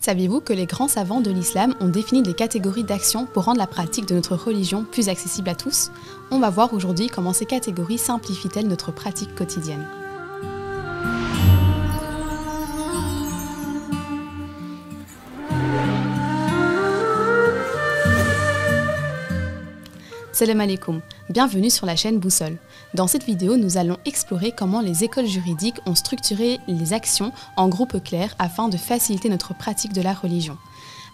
Saviez-vous que les grands savants de l'islam ont défini des catégories d'actions pour rendre la pratique de notre religion plus accessible à tous? On va voir aujourd'hui comment ces catégories simplifient-elles notre pratique quotidienne. Salam alaikum, bienvenue sur la chaîne Boussole. Dans cette vidéo, nous allons explorer comment les écoles juridiques ont structuré les actions en groupes clairs afin de faciliter notre pratique de la religion.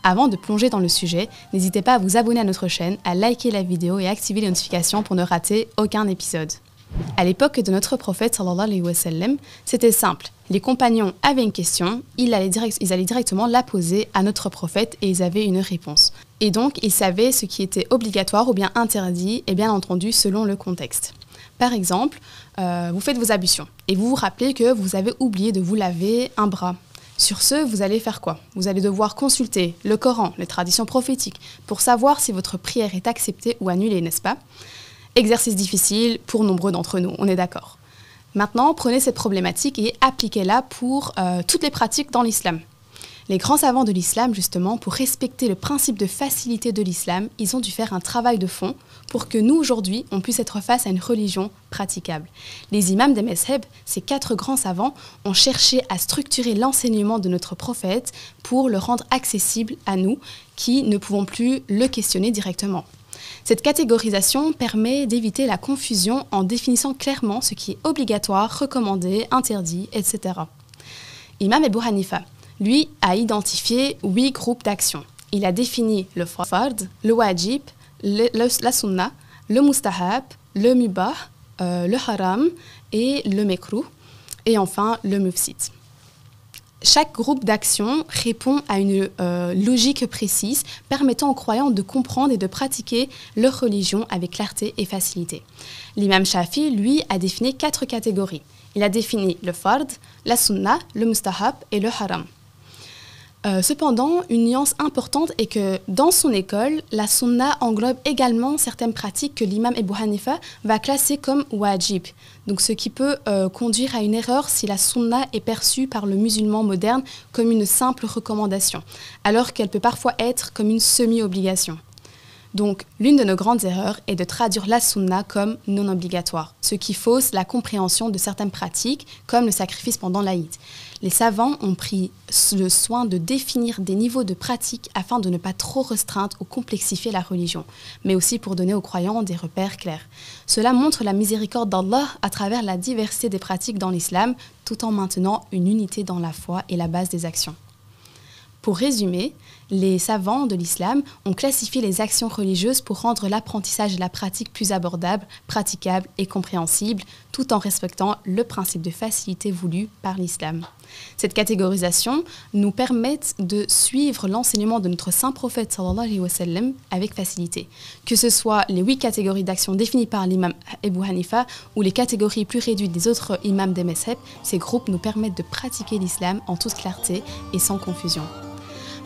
Avant de plonger dans le sujet, n'hésitez pas à vous abonner à notre chaîne, à liker la vidéo et à activer les notifications pour ne rater aucun épisode. À l'époque de notre prophète sallallahu alayhi wa sallam, c'était simple. Les compagnons avaient une question, ils allaient directement la poser à notre prophète et ils avaient une réponse. Et donc, ils savaient ce qui était obligatoire ou bien interdit, et bien entendu selon le contexte. Par exemple, vous faites vos ablutions et vous vous rappelez que vous avez oublié de vous laver un bras. Sur ce, vous allez faire quoi? Vous allez devoir consulter le Coran, les traditions prophétiques, pour savoir si votre prière est acceptée ou annulée, n'est-ce pas? Exercice difficile pour nombreux d'entre nous, on est d'accord. Maintenant, prenez cette problématique et appliquez-la pour toutes les pratiques dans l'islam. Les grands savants de l'islam, justement, pour respecter le principe de facilité de l'islam, ils ont dû faire un travail de fond pour que nous, aujourd'hui, on puisse être face à une religion praticable. Les imams des mezheb, ces 4 grands savants, ont cherché à structurer l'enseignement de notre prophète pour le rendre accessible à nous, qui ne pouvons plus le questionner directement. Cette catégorisation permet d'éviter la confusion en définissant clairement ce qui est obligatoire, recommandé, interdit, etc. Imam Abu Hanifa, lui, a identifié 8 groupes d'actions. Il a défini le fard, le wajib, la sunna, le mustahab, le mubah, le haram et le mekrouh, et enfin le mufsid. Chaque groupe d'action répond à une logique précise permettant aux croyants de comprendre et de pratiquer leur religion avec clarté et facilité. L'imam Shafi, lui, a défini 4 catégories. Il a défini le fard, la sunna, le mustahab et le haram. Cependant, une nuance importante est que dans son école, la sunna englobe également certaines pratiques que l'imam Abu Hanifa va classer comme wajib, donc ce qui peut conduire à une erreur si la sunna est perçue par le musulman moderne comme une simple recommandation, alors qu'elle peut parfois être comme une semi-obligation. Donc, l'une de nos grandes erreurs est de traduire la sunna comme non obligatoire, ce qui fausse la compréhension de certaines pratiques, comme le sacrifice pendant l'Aïd. Les savants ont pris le soin de définir des niveaux de pratique afin de ne pas trop restreindre ou complexifier la religion, mais aussi pour donner aux croyants des repères clairs. Cela montre la miséricorde d'Allah à travers la diversité des pratiques dans l'islam, tout en maintenant une unité dans la foi et la base des actions. Pour résumer, les savants de l'islam ont classifié les actions religieuses pour rendre l'apprentissage et la pratique plus abordable, praticable et compréhensible, tout en respectant le principe de facilité voulu par l'islam. Cette catégorisation nous permet de suivre l'enseignement de notre saint prophète sallallahu alayhi wa sallam avec facilité. Que ce soit les 8 catégories d'actions définies par l'imam Abu Hanifa ou les catégories plus réduites des autres imams des mezheb, ces groupes nous permettent de pratiquer l'islam en toute clarté et sans confusion.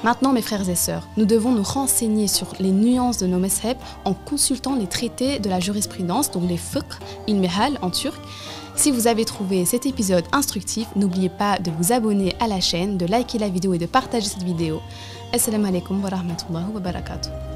Maintenant, mes frères et sœurs, nous devons nous renseigner sur les nuances de nos mezheb en consultant les traités de la jurisprudence, donc les fiqh, ilmihal en turc. Si vous avez trouvé cet épisode instructif, n'oubliez pas de vous abonner à la chaîne, de liker la vidéo et de partager cette vidéo. Assalamu alaikum wa rahmatullahi wa barakatuh.